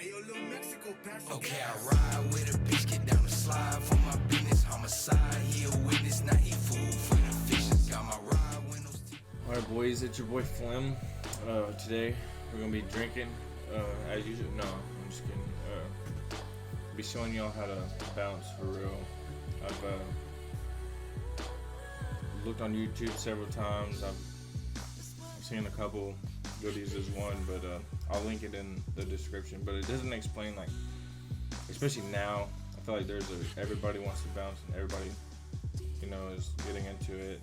Okay, I ride with a bitch, get down the slide for my business, homicide. He a witness, not he fool for the fishes. Got my ride windows. Alright, boys, it's your boy Flim. Today we're gonna be drinking. As usual, no, I'm just kidding. I'll be showing y'all how to bounce for real. I've looked on YouTube several times. I've seen a couple goodies as one, but I'll link it in the description. But it doesn't explain, like, especially now. I feel like everybody wants to bounce, and everybody, is getting into it,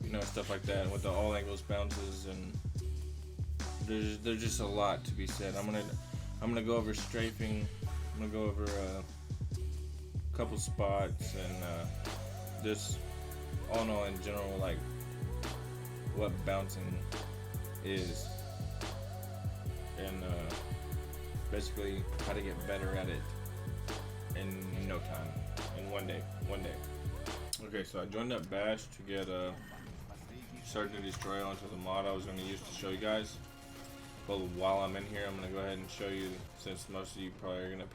and stuff like that. And with the all angles bounces, and there's just a lot to be said. I'm gonna go over strafing. I'm gonna go over a couple spots, and just all in all, in general, like what bouncing is, and basically how to get better at it in no time, in one day. Okay, so I joined up Bash to get Search and Destroy onto the mod I was going to use to show you guys. But while I'm in here, I'm going to go ahead and show you, since most of you probably are going to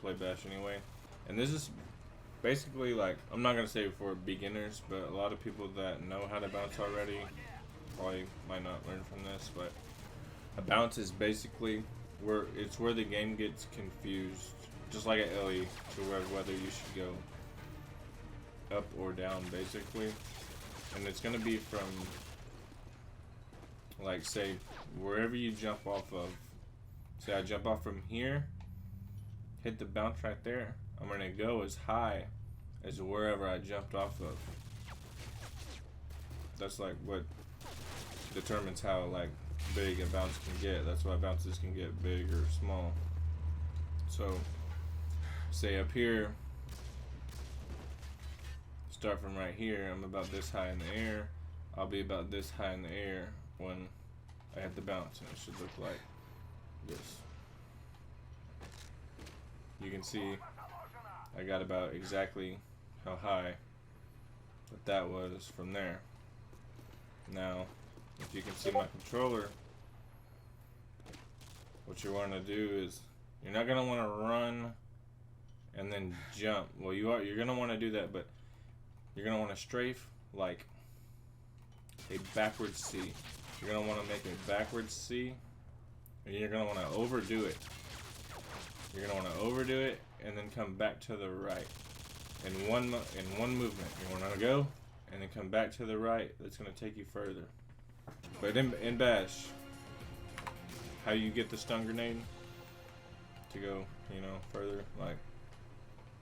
play Bash anyway. And this is basically, like, I'm not going to say for beginners, but a lot of people that know how to bounce already probably might not learn from this. But a bounce is basically where the game gets confused, just like an LE, to whether you should go up or down, basically. And it's going to be from, like, say, wherever you jump off of. Say I jump off from here, hit the bounce right there. I'm going to go as high as wherever I jumped off of. That's like what determines how, like, big a bounce can get. That's why bounces can get big or small. So say up here, start from right here, I'm about this high in the air. I'll be about this high in the air when I hit the bounce, and it should look like this. You can see I got about exactly how high that was from there. Now, if you can see my controller, what you want to do is, you're not going to want to run and then jump. Well, you're going to want to do that, but you're going to want to strafe like a backwards C. You're going to want to make a backwards C, and you're going to want to overdo it. You're going to want to overdo it and then come back to the right in one movement. You want to go and then come back to the right. That's going to take you further. But in Bash, how you get the stun grenade to go, further, like,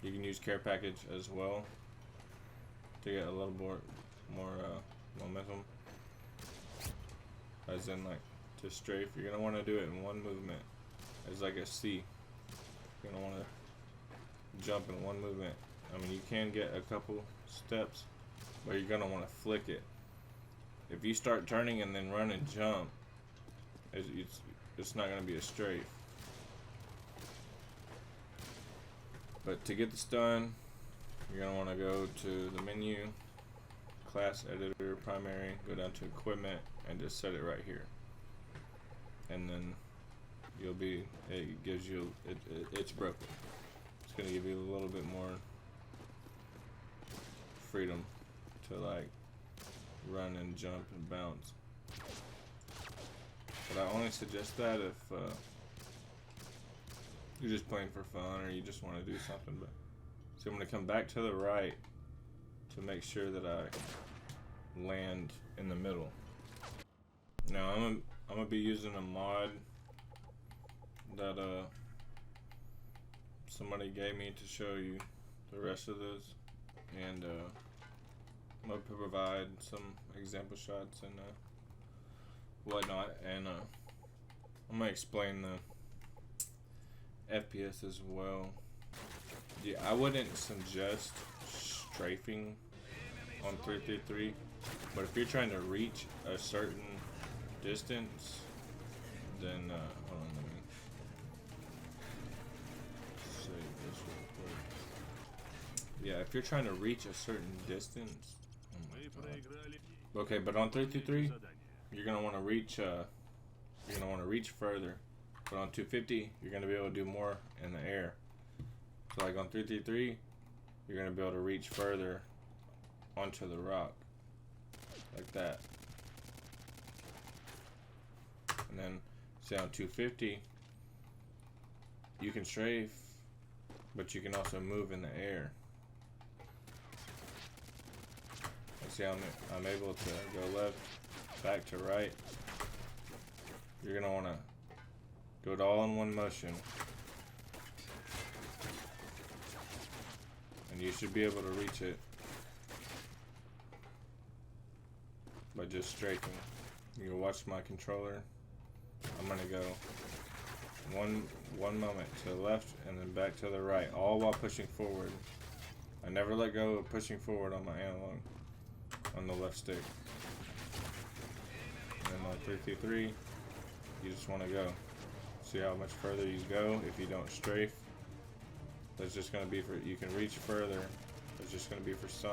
you can use care package as well to get a little more momentum. As in, like, to strafe, you're gonna want to do it in one movement as like a C. You're gonna want to jump in one movement. I mean, you can get a couple steps, but you're gonna want to flick it. If you start turning and then run and jump, it's not gonna be a strafe. But to get the stun, you're gonna want to go to the menu, class editor, primary, go down to equipment, and just set it right here. And then it gives you, it's broken. It's gonna give you a little bit more freedom to, like, run and jump and bounce. But I only suggest that if you're just playing for fun or you just want to do something. But so I'm going to come back to the right to make sure that I land in the middle. Now I'm gonna be using a mod that somebody gave me to show you the rest of this, and I'm gonna provide some example shots and whatnot, and I'm gonna explain the FPS as well. Yeah, I wouldn't suggest strafing on 333, but if you're trying to reach a certain distance, then hold on, let me save this real quick. Yeah, if you're trying to reach a certain distance, okay, but on 333, you're gonna want to reach further. But on 250, you're gonna be able to do more in the air. So like on 333, you're gonna be able to reach further onto the rock, like that. And then, say on 250, you can strafe, but you can also move in the air. And see, I'm able to go left, back to right. You're gonna wanna do it all in one motion. And you should be able to reach it by just strafing. You can watch my controller. I'm gonna go one moment to the left and then back to the right, all while pushing forward. I never let go of pushing forward on my analog on the left stick. And then on 333, you just want to go. See how much further you go if you don't strafe. That's just gonna be for, you can reach further. It's just gonna be for some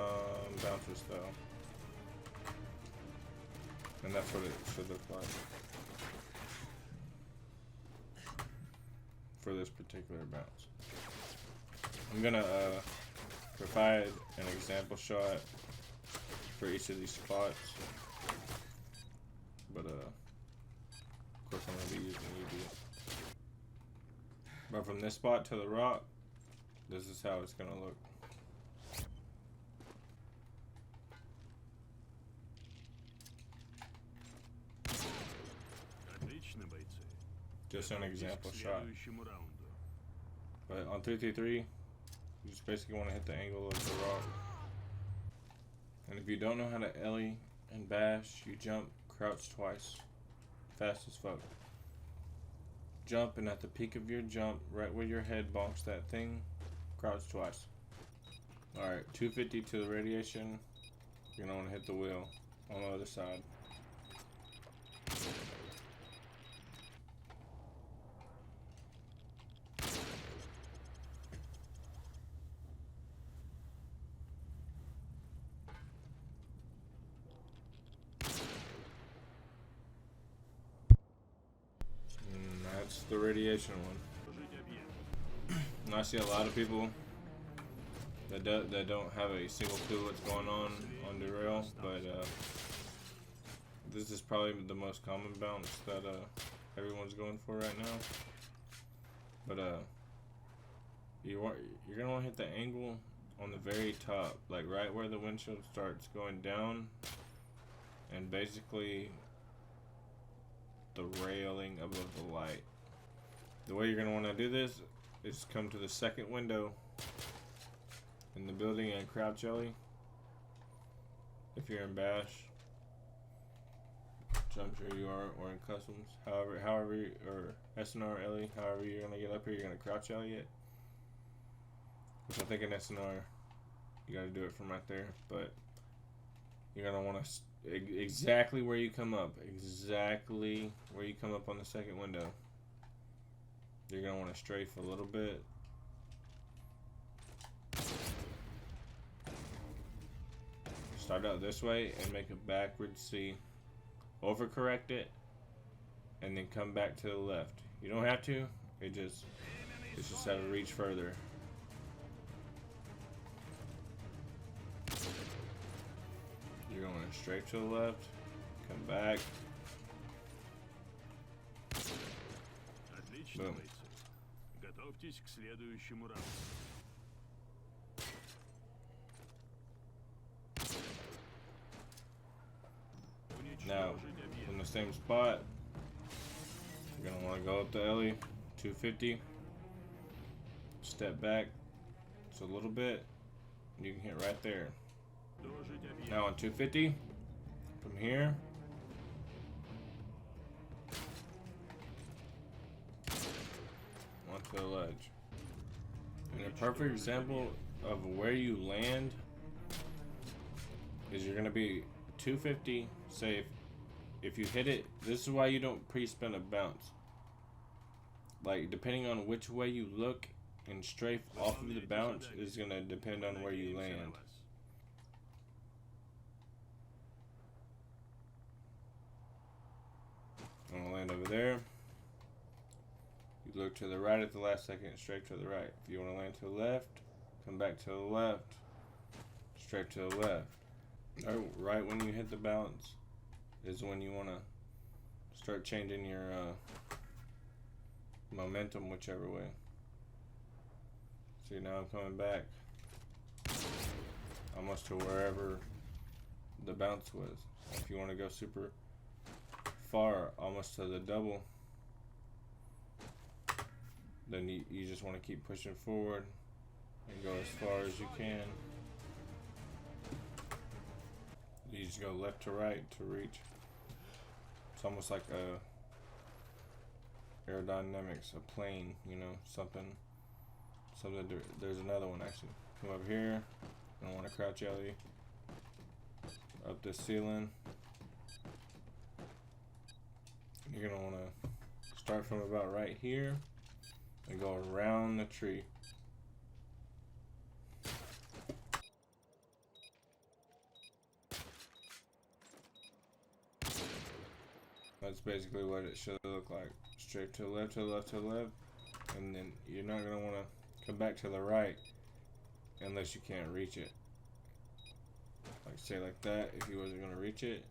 bouncers though. And that's what it should look like for this particular bounce. I'm gonna provide an example shot for each of these spots, but of course I'm gonna be using EB. But from this spot to the rock, this is how it's gonna look. Just an example shot. But on 333, you just basically want to hit the angle of the rock. And if you don't know how to ellie and bash, you jump, crouch twice. Fast as fuck. Jump, and at the peak of your jump, right where your head bonks that thing, crouch twice. Alright, 250 to the radiation. You're gonna want to hit the wheel on the other side. That's the radiation one. And I see a lot of people that don't have a single clue what's going on derail, but this is probably the most common bounce that everyone's going for right now. But you're gonna want to hit the angle on the very top, like right where the windshield starts going down, and basically the railing above the light. The way you're going to want to do this is come to the second window in the building and crouch ellie. If you're in bash, which I'm sure you are, or in customs, however or SNR ellie, however you're going to get up here, you're going to crouch ellie it. Which I think in SNR you got to do it from right there, but you're going to want to exactly where you come up, on the second window. You're going to want to strafe a little bit. Start out this way and make a backward C. Overcorrect it and then come back to the left. You don't have to, it's just how to reach further. You're going straight to the left, come back. Boom. Now, from the same spot, you're going to want to go up the ellie, 250, step back just a little bit, and you can hit right there. Now on 250, from here, onto the ledge. And a perfect example of where you land is you're going to be 250 safe. If you hit it, this is why you don't pre-spin a bounce. Like, depending on which way you look and strafe off of the bounce is going to depend on where you land. I'm going to land over there. look to the right at the last second, strafe to the right. If you want to land to the left, come back to the left, strafe to the left. Right when you hit the bounce is when you want to start changing your momentum whichever way. See, now I'm coming back almost to wherever the bounce was. If you want to go super far, almost to the double, then you just want to keep pushing forward and go as far as you can. You just go left to right to reach. It's almost like aerodynamics, a plane, you know, something. There's another one actually. Come up here. I don't want to crouch alley up the ceiling. You're gonna want to start from about right here and go around the tree. That's basically what it should look like. Straight to the left, to the left, to the left. And then you're not going to want to come back to the right unless you can't reach it. Like say like that, if you wasn't going to reach it.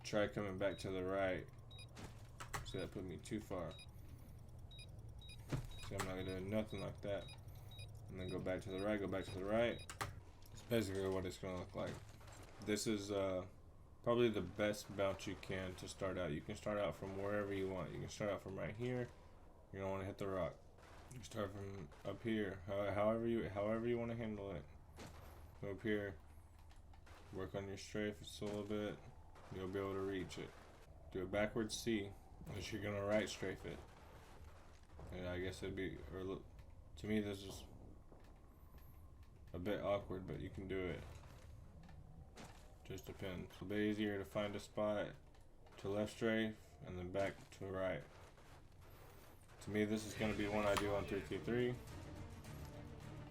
Try coming back to the right. See, that put me too far. See, I'm not going to do nothing like that. And then go back to the right, go back to the right. It's basically what it's going to look like. This is probably the best bounce you can to start out. You can start out from wherever you want. You can start out from right here. You don't want to hit the rock. You start from up here. However you want to handle it. Go up here. Work on your strafe just a little bit. You'll be able to reach it. Do a backwards C, unless you're gonna right strafe it. And I guess it'd be, or look, to me this is a bit awkward, but you can do it. Just depends. It's a bit easier to find a spot to left strafe and then back to right. To me, this is going to be one I do on 333.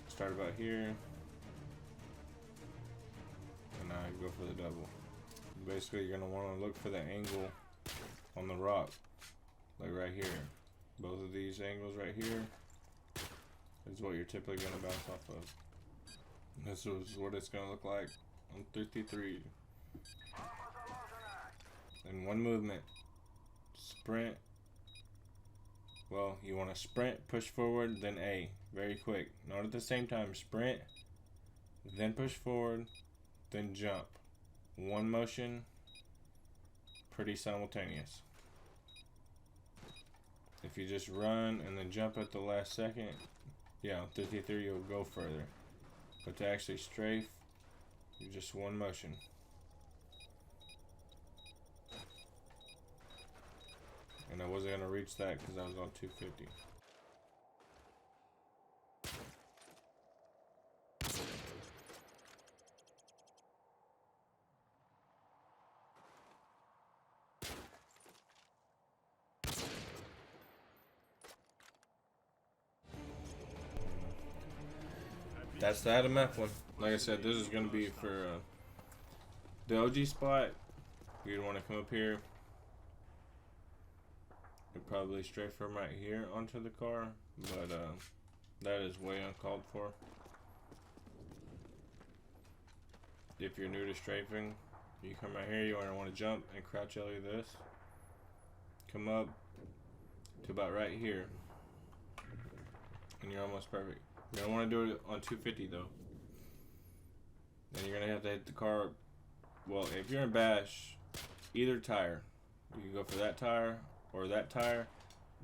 Start about here, and I go for the double. Basically, you're going to want to look for the angle on the rock, like right here. Both of these angles right here is what you're typically going to bounce off of. This is what it's going to look like on 333. In one movement, sprint. Well, you want to sprint, push forward, then A. Very quick. Not at the same time. Sprint, then push forward, then jump. One motion, pretty simultaneous. If you just run and then jump at the last second, yeah, on 333 you'll go further. But to actually strafe, you just one motion. And I wasn't gonna reach that because I was on 250. That's the IW one. Like I said, this is gonna be for the OG spot. You'd want to come up here and probably strafe from right here onto the car, but that is way uncalled for. If you're new to strafing, you come right here, you want to jump and crouch alley this. Come up to about right here, and you're almost perfect. You don't want to do it on 250 though. Then you're gonna have to hit the car. Well, if you're in bash, either tire. You can go for that tire or that tire,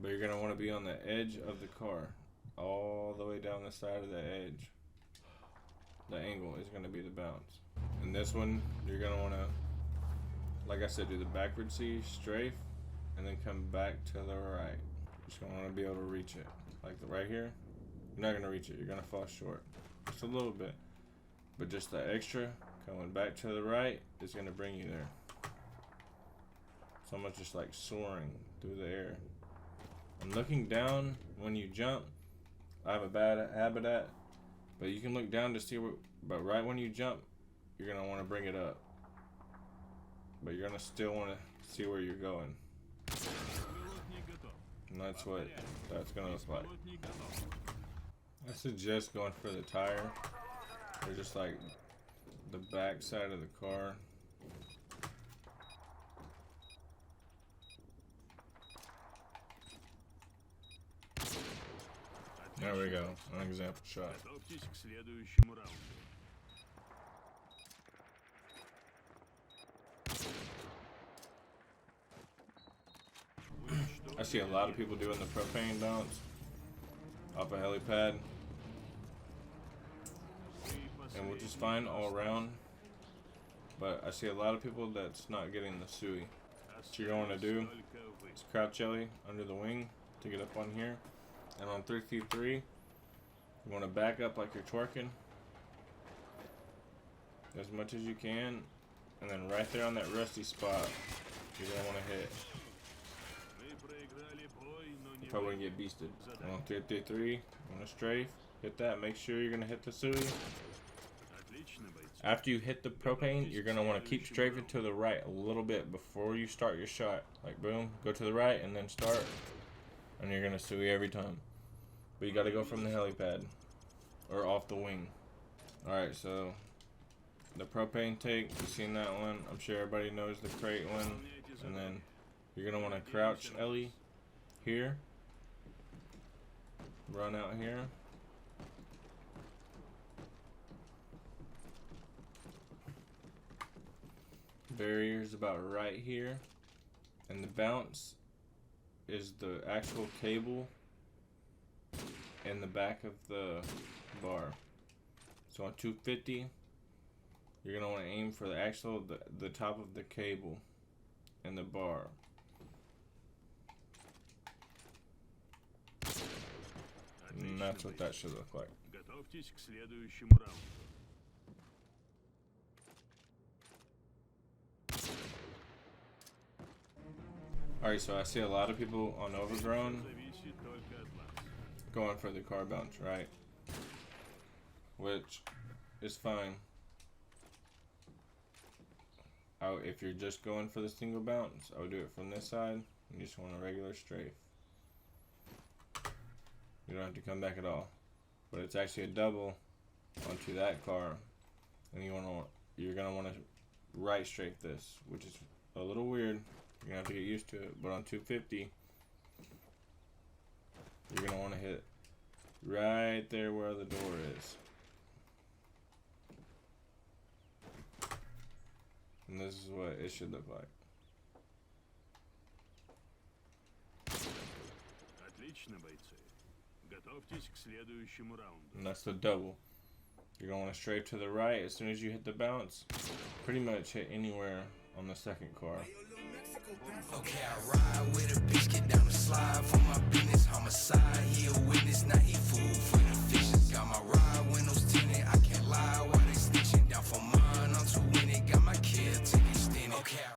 but you're gonna want to be on the edge of the car, all the way down the side of the edge. The angle is gonna be the bounce. And this one, you're gonna want to, like I said, do the backward C, strafe, and then come back to the right. You're just gonna want to be able to reach it, like right here. You're not gonna reach it. You're gonna fall short, just a little bit. But just the extra coming back to the right is gonna bring you there. It's almost just like soaring through the air. And looking down when you jump, I have a bad habit at, but you can look down to see where, but right when you jump, you're gonna want to bring it up. But you're gonna still want to see where you're going. And that's what that's gonna look like. I suggest going for the tire, or just like the back side of the car. There we go, an example shot. Готовьтесь к следующему раунду. I see a lot of people doing the propane bounce off a helipad, and which is fine all around. But I see a lot of people that's not getting the sui. What you're going to do is crouch jelly under the wing to get up on here, and on 333, you want to back up like you're twerking as much as you can, and then right there on that rusty spot, you're gonna want to hit. Probably gonna get beasted. On 333, on a strafe, hit that. Make sure you're gonna hit the sui. After you hit the propane, you're gonna want to keep strafing to the right a little bit before you start your shot. Like boom, go to the right and then start, and you're gonna sui every time. But you gotta go from the helipad or off the wing. All right, so the propane take, you've seen that one. I'm sure everybody knows the crate one. And then you're gonna want to crouch Ellie here. Run out here. Barrier's about right here. And the bounce is the actual cable in the back of the bar. So on 250, you're gonna want to aim for the top of the cable in the bar. And that's what that should look like. Готовьтесь к следующему раунду. Alright, so I see a lot of people on Overgrown Зависит только от вас. going for the car bounce, right? Which is fine. If you're just going for the single bounce, I would do it from this side. You just want a regular strafe. You don't have to come back at all. But it's actually a double onto that car, and you're gonna want to right strafe this, which is a little weird. You're gonna have to get used to it. But on 250, you're gonna want to hit right there where the door is. And this is what it should look like. Отлично, бойцы. Готовьтесь к следующему раунду. And that's the double. You're going to want to strafe to the right as soon as you hit the bounce. Pretty much hit anywhere on the second car. Okay, I ride with a bitch, get down the slide.